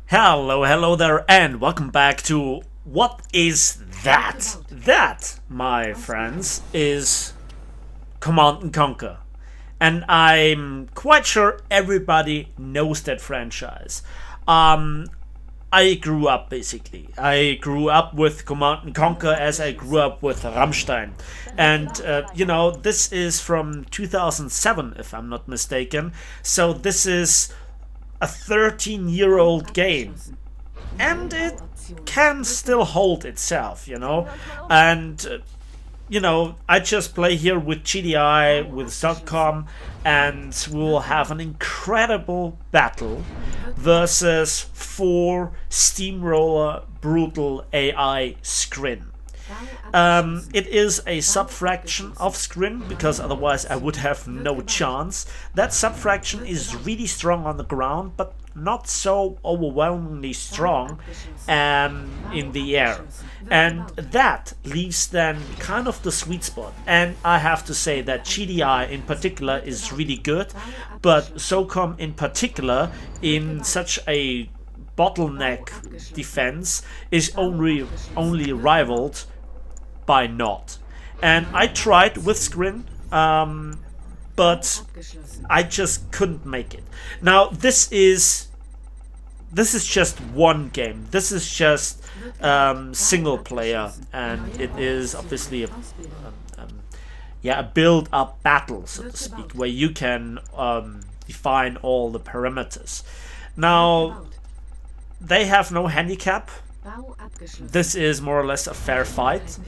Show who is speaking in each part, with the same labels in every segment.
Speaker 1: Hello there, and welcome back to What is That? That, my friends, is Command and Conquer. And I'm quite sure everybody knows that franchise. Um, I grew up basically. I grew up with Command and Conquer as I grew up with Rammstein. And, this is from 2007, if I'm not mistaken. So this is a 13-year-old game, and it can still hold itself. And I just play here with GDI, with Stockcom, and we'll have an incredible battle versus 4 steamroller brutal AI Skrin. It is a subfraction of Skrin, because otherwise I would have no chance. That subfraction is really strong on the ground, but not so overwhelmingly strong in the air. And that leaves then kind of the sweet spot. And I have to say that GDI in particular is really good, but SOCOM in particular, in such a bottleneck defense, is only rivaled by not. And I tried with Skrin, but I just couldn't make it. Now this is just one game. This is just single player, and it is obviously a build-up battle, so to speak, where you can define all the parameters. Now they have no handicap. This is more or less a fair fight.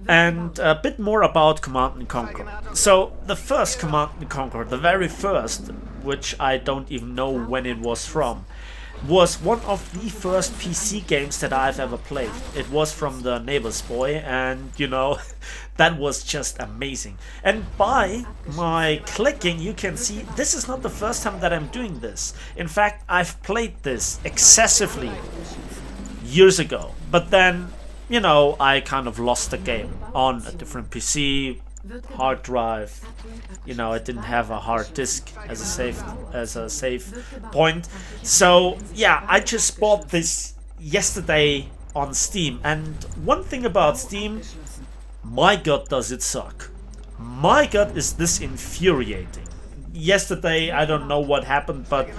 Speaker 1: And a bit more about Command and Conquer. So the first Command and Conquer, the very first, which I don't even know when it was from, was one of the first PC games that I've ever played. It was from the neighbor's boy, and that was just amazing. And by my clicking, you can see this is not the first time that I'm doing this. In fact, I've played this excessively years ago, but then I kind of lost the game on a different PC, hard drive. I didn't have a hard disk as a save point. So yeah, I just bought this yesterday on Steam. And one thing about Steam, my god, does it suck. My god, is this infuriating. Yesterday, I don't know what happened, but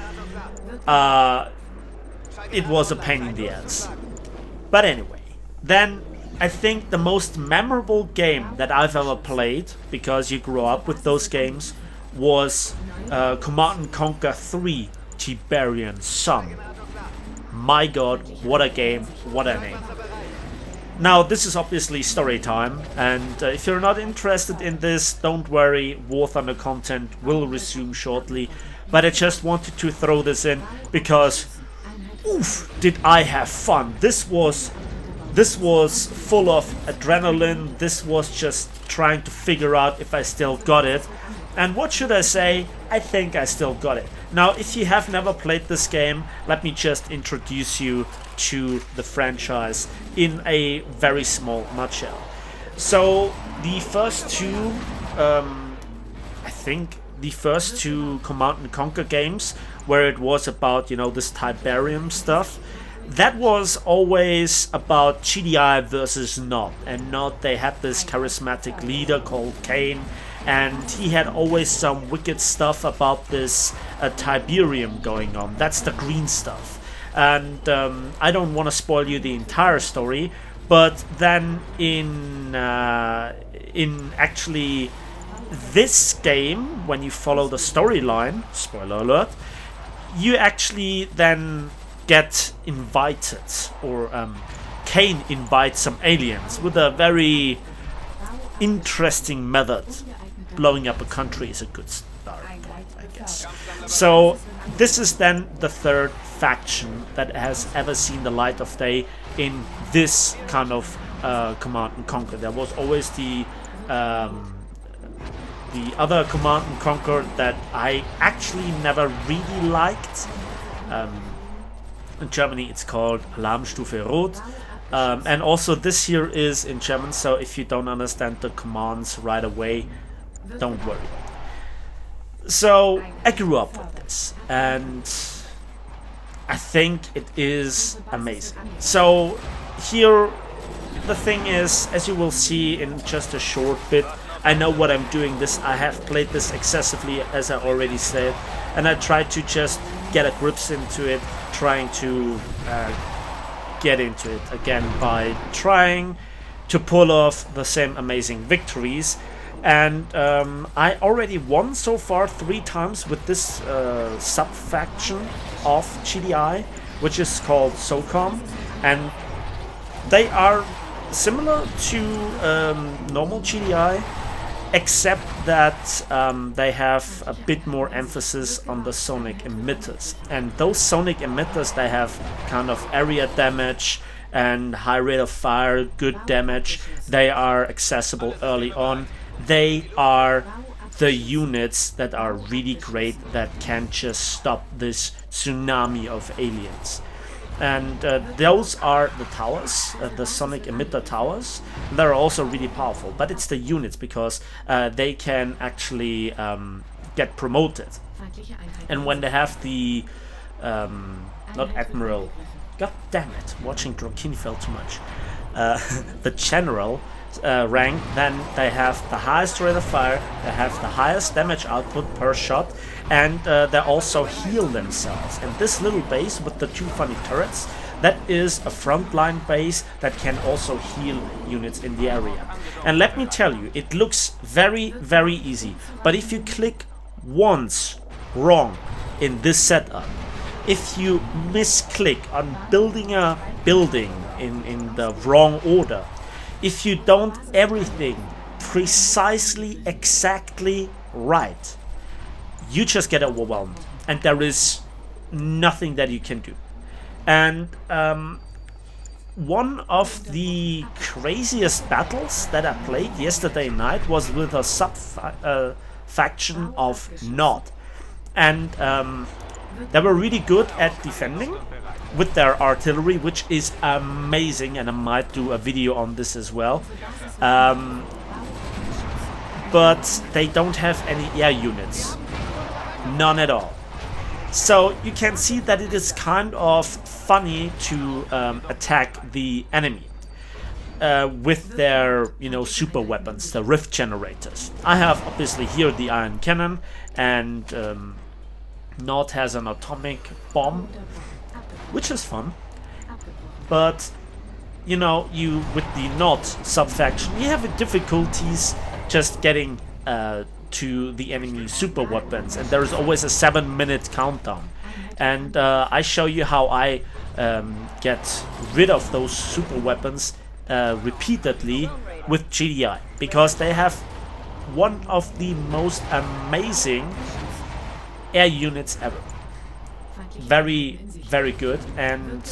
Speaker 1: it was a pain in the ass. But anyway, then I think the most memorable game that I've ever played, because you grew up with those games, was Command & Conquer 3 Tiberian Sun. My god, what a game, what a name. Now this is obviously story time, and if you're not interested in this, don't worry, War Thunder content will resume shortly. But I just wanted to throw this in because oof, did I have fun. This was full of adrenaline. This was just trying to figure out if I still got it. And what should I say? I think I still got it. Now, if you have never played this game, let me just introduce you to the franchise in a very small nutshell. So, the first two, the first two Command and Conquer games, where it was about, this Tiberium stuff, that was always about GDI versus Nod. And Nod, they had this charismatic leader called Kane, and he had always some wicked stuff about this Tiberium going on. That's the green stuff. And I don't want to spoil you the entire story, but then in actually this game, when you follow the storyline, spoiler alert, you actually then get invited, or Kane invites some aliens with a very interesting method. Blowing up a country is a good start point, I guess. So this is then the third faction that has ever seen the light of day in this kind of Command and Conquer. There was always the other Command and Conquer that I actually never really liked. In Germany it's called Alarmstufe Rot. And also this here is in German, so if you don't understand the commands right away, don't worry. So I grew up with this, and I think it is amazing. So here the thing is, as you will see in just a short bit, I know what I'm doing. I have played this excessively, as I already said, and I try to just get a grips into it, trying to get into it again by trying to pull off the same amazing victories. And I already won so far 3 times with this sub-faction of GDI, which is called SOCOM, and they are similar to normal GDI, except that they have a bit more emphasis on the sonic emitters. And those sonic emitters, they have kind of area damage and high rate of fire, good damage. They are accessible early on. They are the units that are really great, that can just stop this tsunami of aliens. And those are the towers, the sonic emitter towers. They're also really powerful, but it's the units, because they can actually get promoted. And when they have the not admiral, god damn it, watching Drokini fell too much, the general rank, then they have the highest rate of fire, they have the highest damage output per shot, and they also heal themselves. And this little base with the 2 funny turrets, that is a frontline base that can also heal units in the area. And let me tell you, it looks very, very easy, but if you click once wrong in this setup, if you misclick on building a building in the wrong order, if you don't everything precisely, exactly right, you just get overwhelmed, and there is nothing that you can do. And one of the craziest battles that I played yesterday night was with a sub-faction of Nod. And they were really good at defending with their artillery, which is amazing, and I might do a video on this as well. But they don't have any air units. None at all. So you can see that it is kind of funny to attack the enemy with their, super weapons, the rift generators. I have obviously here the iron cannon, and Nord has an atomic bomb, which is fun. But you with the Nord sub-faction, you have difficulties just getting to the enemy super weapons, and there is always a 7-minute countdown. And I show you how I get rid of those super weapons repeatedly with GDI, because they have one of the most amazing air units ever. Very, very good, and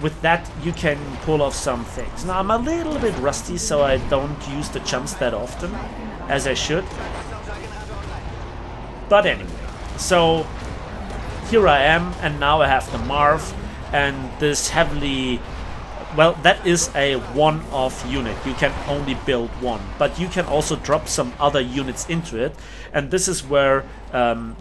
Speaker 1: with that you can pull off some things. Now I'm a little bit rusty, so I don't use the jumps that often as I should. But anyway, so here I am, and now I have the Marv, and this heavily, well, that is a one-off unit. You can only build one, but you can also drop some other units into it, and this is where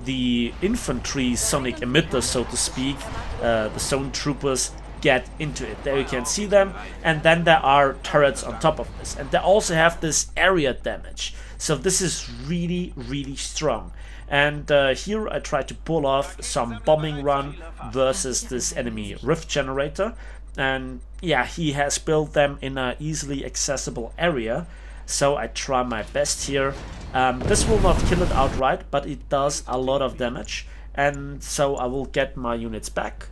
Speaker 1: the infantry sonic emitters, so to speak, the zone troopers, get into it. There you can see them, and then there are turrets on top of this, and they also have this area damage, so this is really, really strong. And here I try to pull off some bombing run versus this enemy rift generator, and yeah, he has built them in an easily accessible area, so I try my best here. This will not kill it outright, but it does a lot of damage, and so I will get my units back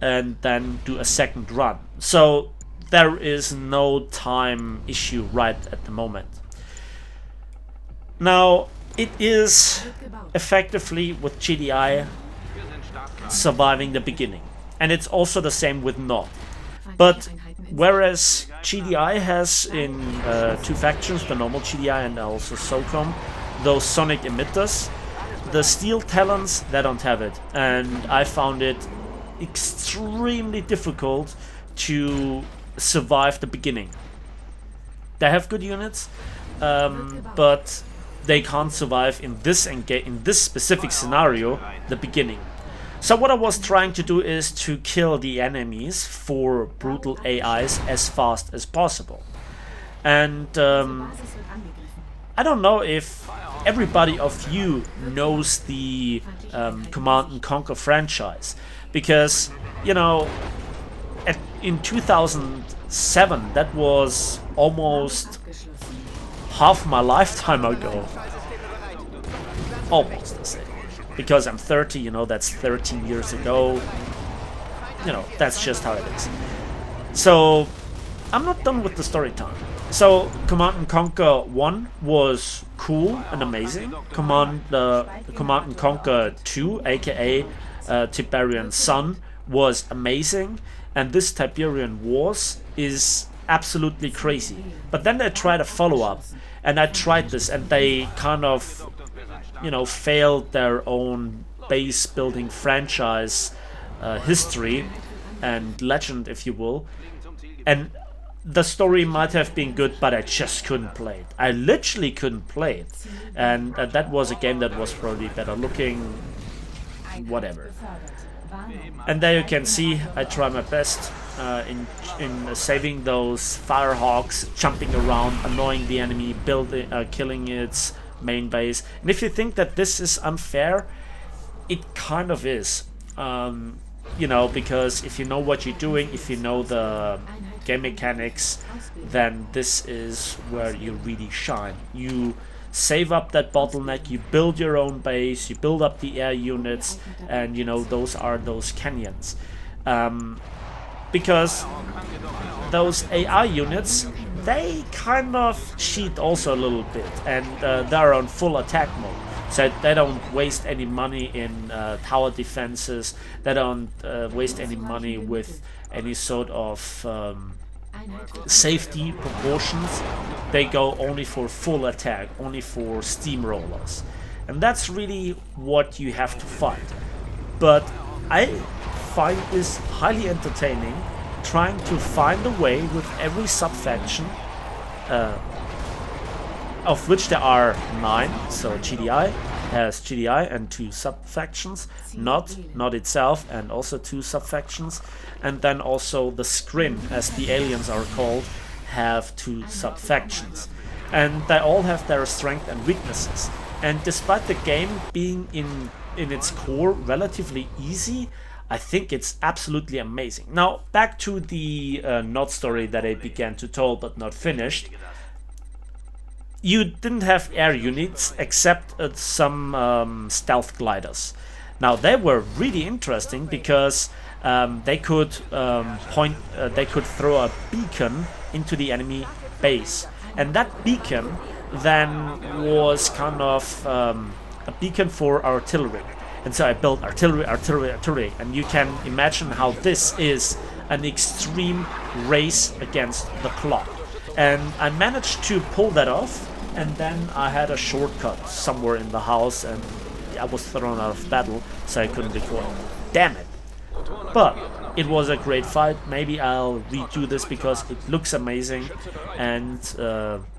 Speaker 1: and then do a second run. So there is no time issue right at the moment. Now it is effectively with GDI surviving the beginning, and it's also the same with Nord. But whereas GDI has in 2 factions, the normal GDI and also SOCOM, those sonic emitters, the Steel Talons, they don't have it, and I found it extremely difficult to survive the beginning. They have good units, but they can't survive in this specific scenario the beginning. So what I was trying to do is to kill the enemies for brutal AIs as fast as possible. And I don't know if everybody of you knows the Command and Conquer franchise, because, you know, in 2007, that was almost half my lifetime ago. Almost, I say. Because I'm 30, you know, that's 13 years ago. You know, that's just how it is. So, I'm not done with the story time. So, Command and Conquer 1 was cool and amazing. Command and Conquer 2, aka Tiberian Sun, was amazing. And this Tiberiam Wars is absolutely crazy. But then they tried a follow-up, and I tried this, and they kind of, you know, failed their own base building franchise history and legend, if you will. And the story might have been good, but I just couldn't play it. I literally couldn't play it. And that was a game that was probably better looking, whatever. And there you can see I try my best in saving those firehawks, jumping around, annoying the enemy, killing its main base. And if you think that this is unfair, it kind of is. You know, because if you know what you're doing, if you know the game mechanics, then this is where you really shine. You save up that bottleneck, you build your own base, you build up the air units, and you know, those are those canyons. Because those AI units, they kind of cheat also a little bit, and they're on full attack mode. So they don't waste any money in tower defenses, they don't waste any money with any sort of safety precautions. They go only for full attack, only for steamrollers. And that's really what you have to fight. But I find this highly entertaining, trying to find a way with every sub-faction, of which there are 9, so GDI has GDI and 2 sub-factions, not itself and also 2 sub-factions, and then also the Scrin, as the aliens are called, have 2 sub-factions. And they all have their strengths and weaknesses. And despite the game being in its core relatively easy, I think it's absolutely amazing. Now, back to the not story that I began to tell but not finished. You didn't have air units except some stealth gliders. Now, they were really interesting because they could throw a beacon into the enemy base, and that beacon then was kind of a beacon for artillery. And so I built artillery, and you can imagine how this is an extreme race against the clock. And I managed to pull that off, and then I had a shortcut somewhere in the house, and I was thrown out of battle, so I couldn't record. Damn it! But it was a great fight. Maybe I'll redo this because it looks amazing, and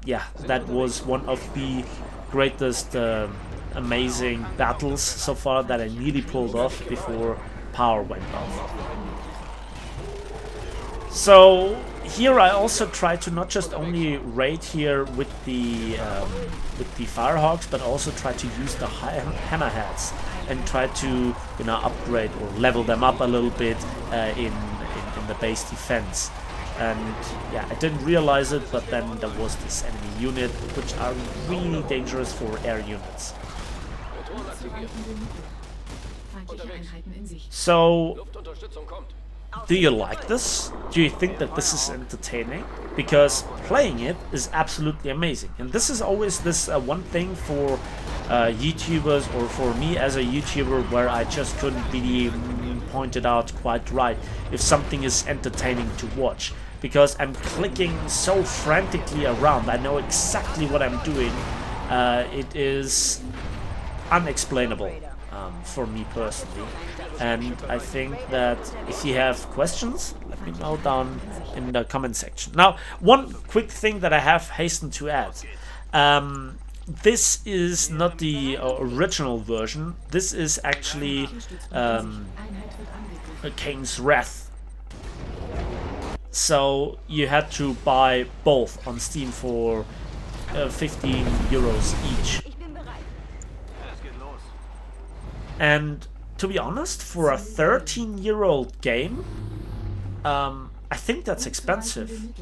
Speaker 1: yeah, that was one of the greatest amazing battles so far that I nearly pulled off before power went off. So here I also try to not just only raid here with the Firehawks, but also try to use the Hammerheads and try to, you know, upgrade or level them up a little bit in the base defense. And yeah, I didn't realize it, but then there was this enemy unit, which are really dangerous for air units. So, do you like this? Do you think that this is entertaining? Because playing it is absolutely amazing. And this is always this one thing for YouTubers, or for me as a YouTuber, where I just couldn't really point it out quite right if something is entertaining to watch. Because I'm clicking so frantically around, I know exactly what I'm doing. It is unexplainable for me personally. And I think that if you have questions, let me know down in the comment section. Now, one quick thing that I have hastened to add. this is not the original version. This is actually Kane's Wrath. So you had to buy both on Steam for 15 euros each. And to be honest, for a 13-year-old game, I think that's expensive.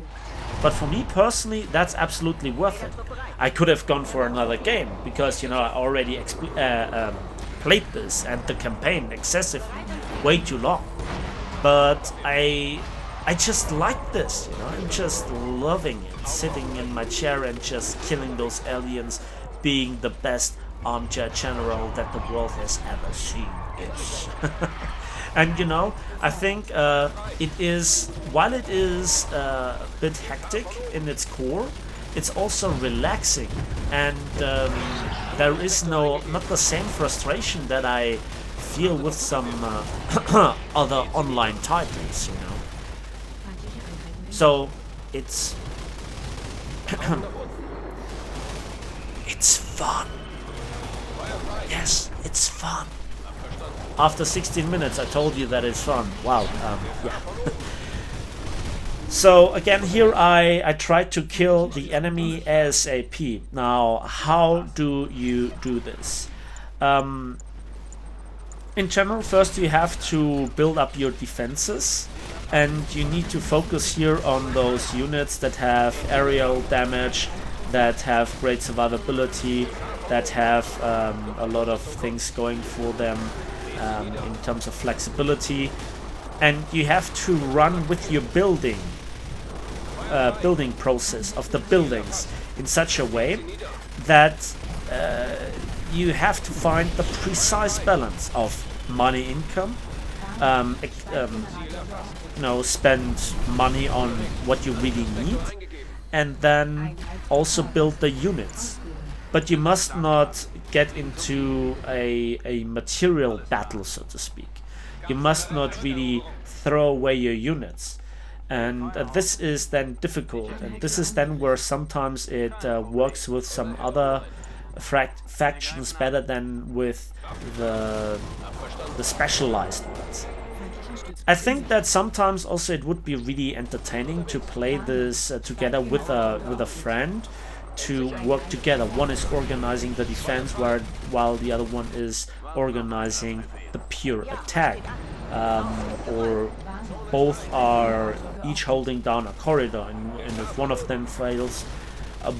Speaker 1: But for me personally, that's absolutely worth it. I could have gone for another game because, you know, I already played this and the campaign excessively, way too long. But I just like this, you know, I'm just loving it, sitting in my chair and just killing those aliens, being the best armchair general that the world has ever seen. Yes. And you know, I think it is, while it is a bit hectic in its core, it's also relaxing, and there is not the same frustration that I feel with some other online titles, you know. So it's it's fun. Yes, it's fun. After 16 minutes, I told you that it's fun. Wow. Yeah. So again, here I tried to kill the enemy ASAP. Now, how do you do this? In general, first you have to build up your defenses, and you need to focus here on those units that have aerial damage, that have great survivability, that have a lot of things going for them in terms of flexibility, and you have to run with your building process of the buildings in such a way that you have to find the precise balance of money income, you know, spend money on what you really need, and then also build the units. But you must not get into a material battle, so to speak. You must not really throw away your units. And this is then difficult, and this is then where sometimes it works with some other factions better than with the specialized ones. I think that sometimes also it would be really entertaining to play this together with a friend, to work together. One is organizing the defense while the other one is organizing the pure attack, or both are each holding down a corridor, and if one of them fails,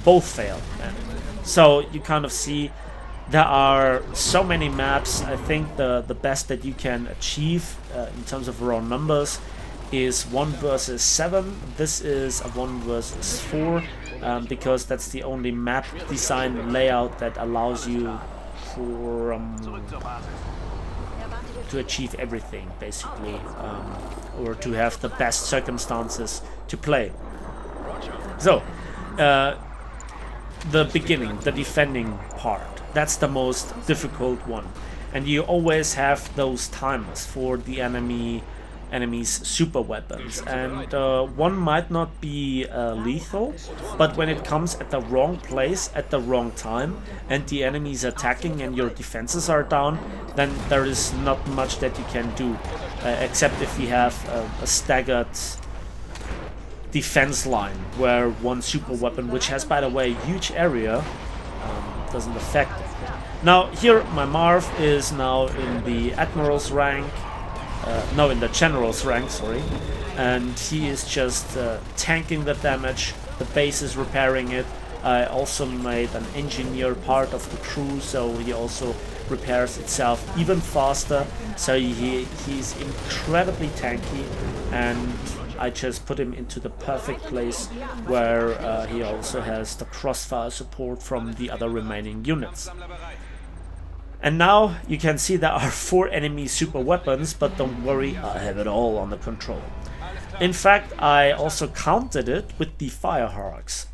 Speaker 1: both fail. And so you kind of see there are so many maps. I think the best that you can achieve in terms of raw numbers is 1 versus 7. This is a 1 versus 4, because that's the only map design layout that allows you for to achieve everything, basically, or to have the best circumstances to play. So the beginning, the defending part, that's the most difficult one, and you always have those timers for the enemy's super weapons, and one might not be lethal, but when it comes at the wrong place at the wrong time and the enemy is attacking and your defenses are down, then there is not much that you can do, except if you have a staggered defense line where one super weapon, which has, by the way, a huge area, doesn't affect it. Now here my Marv is now in the Admiral's rank, no, in the General's rank, sorry, and he is just tanking the damage. The base is repairing it. I also made an engineer part of the crew, so he also repairs itself even faster, so he's incredibly tanky, and I just put him into the perfect place where he also has the crossfire support from the other remaining units. And now you can see there are 4 enemy super weapons, but don't worry, I have it all under control. In fact, I also counted it with the Firehawks.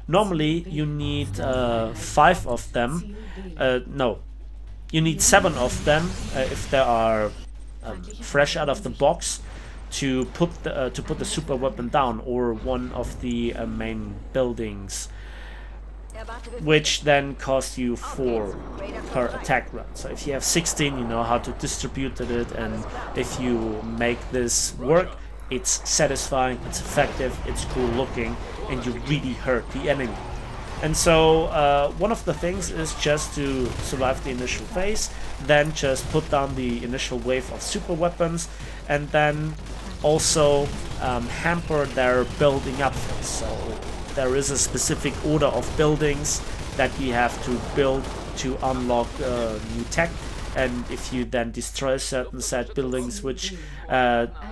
Speaker 1: Normally you need 5 of them. No, you need 7 of them if they are fresh out of the box to put the super weapon down, or one of the main buildings. which then costs you 4 per attack run. So if you have 16, you know how to distribute it, and if you make this work, it's satisfying, it's effective, it's cool looking, and you really hurt the enemy. And so one of the things is just to survive the initial phase, then just put down the initial wave of super weapons, and then also hamper their building up phase. So there is a specific order of buildings that you have to build to unlock new tech, and if you then destroy certain set buildings which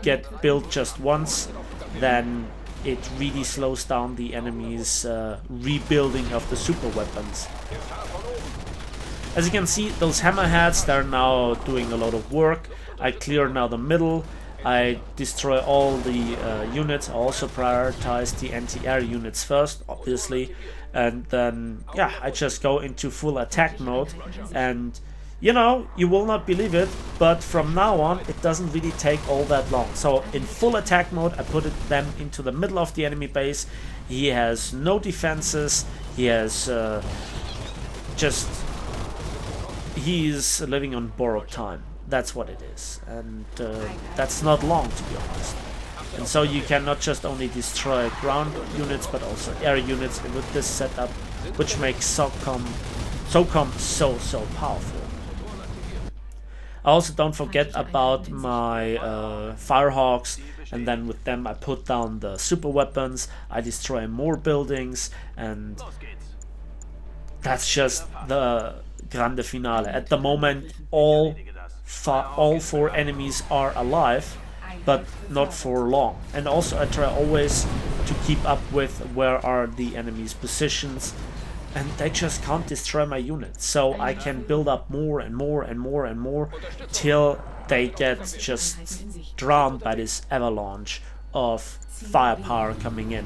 Speaker 1: get built just once, then it really slows down the enemy's rebuilding of the super weapons. As you can see, those hammerheads, they're now doing a lot of work. I clear now the middle, I destroy all the units. I also prioritize the anti-air units first, obviously, and then yeah, I just go into full attack mode. And you know, you will not believe it, but from now on it doesn't really take all that long. So in full attack mode, I put them into the middle of the enemy base. He has no defenses, he has he's living on borrowed time. That's what it is, and that's not long, to be honest. And so you can not just only destroy ground units but also air units with this setup, which makes SOCOM so powerful. I also don't forget about my Firehawks, and then with them I put down the super weapons, I destroy more buildings, and that's just the grande finale. At the moment, all 4 enemies are alive, but not for long. And also I try always to keep up with where are the enemies' positions, and they just can't destroy my units, so I can build up more and more and more and more till they get just drowned by this avalanche of firepower coming in.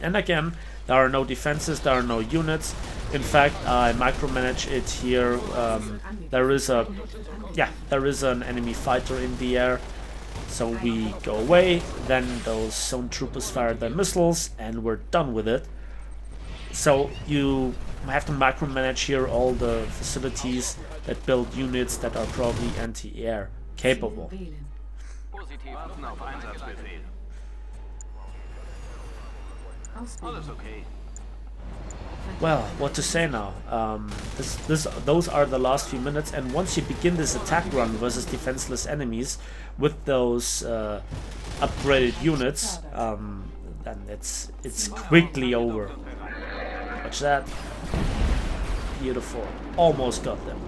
Speaker 1: And again, there are no defenses, there are no units. In fact, I micromanage it here. There is an enemy fighter in the air, so we go away, then those zone troopers fire their missiles, and we're done with it. So you have to micromanage here all the facilities that build units that are probably anti-air capable. Well, what to say now? Those are the last few minutes, and once you begin this attack run versus defenseless enemies with those upgraded units, then it's quickly over. Watch that. Beautiful. Almost got them.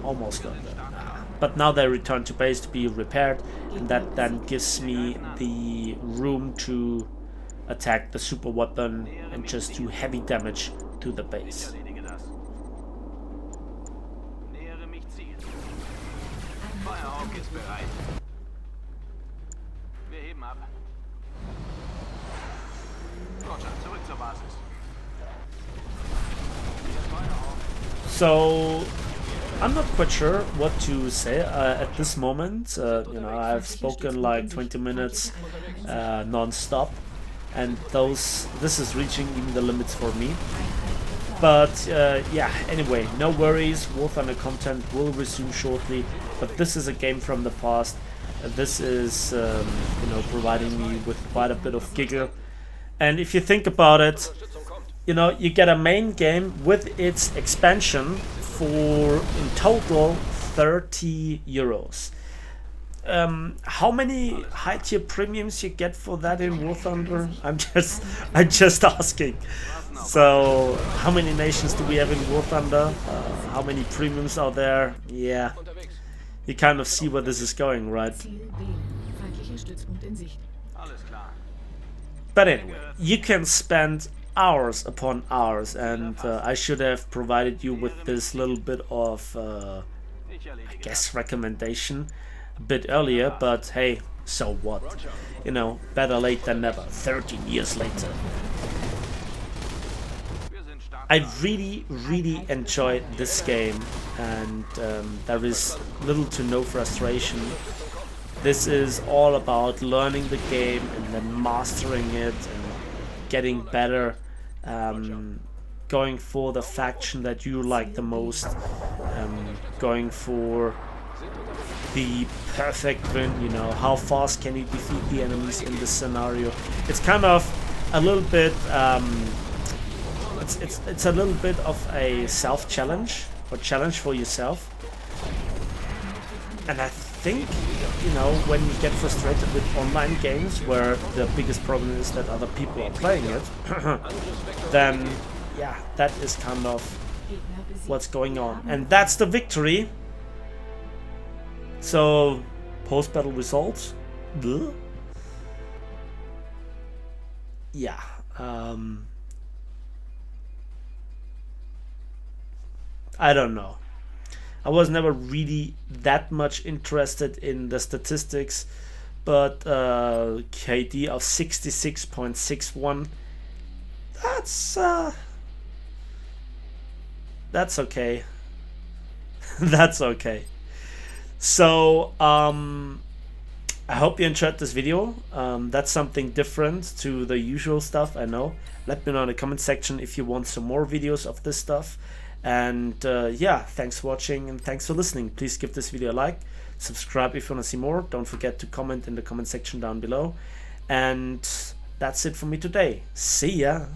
Speaker 1: But now they return to base to be repaired, and that then gives me the room to attack the super weapon and just do heavy damage to the base. So I'm not quite sure what to say at this moment. You know, I've spoken like 20 minutes non-stop, and this is reaching even the limits for me. But yeah, anyway, no worries. War Thunder content will resume shortly, but this is a game from the past. This is you know, providing me with quite a bit of giggle. And if you think about it, you know, you get a main game with its expansion for in total 30 euros. How many high tier premiums you get for that in War Thunder? I'm just asking. So how many nations do we have in War Thunder? How many premiums are there? Yeah, you kind of see where this is going, right? But anyway, you can spend hours upon hours, and I should have provided you with this little bit of I guess recommendation a bit earlier, but hey, so what? You know, better late than never. 13 years later. I really enjoyed this game, and there is little to no frustration. This is all about learning the game and then mastering it and getting better. going for the faction that you like the most, going for the perfect win, you know, how fast can you defeat the enemies in this scenario. It's kind of a little bit, it's a little bit of a self-challenge, or challenge for yourself. And I think, you know, when you get frustrated with online games where the biggest problem is that other people are playing it, then yeah, that is kind of what's going on. And that's the victory. So, post-battle results. Bleh. Yeah. I don't know. I was never really that much interested in the statistics, but KD of 66.61. That's okay. That's okay. So I hope you enjoyed this video. That's something different to the usual stuff, I know. Let me know in the comment section if you want some more videos of this stuff. And yeah, thanks for watching and thanks for listening. Please give this video a like, subscribe if you want to see more. Don't forget to comment in the comment section down below. And that's it for me today. See ya!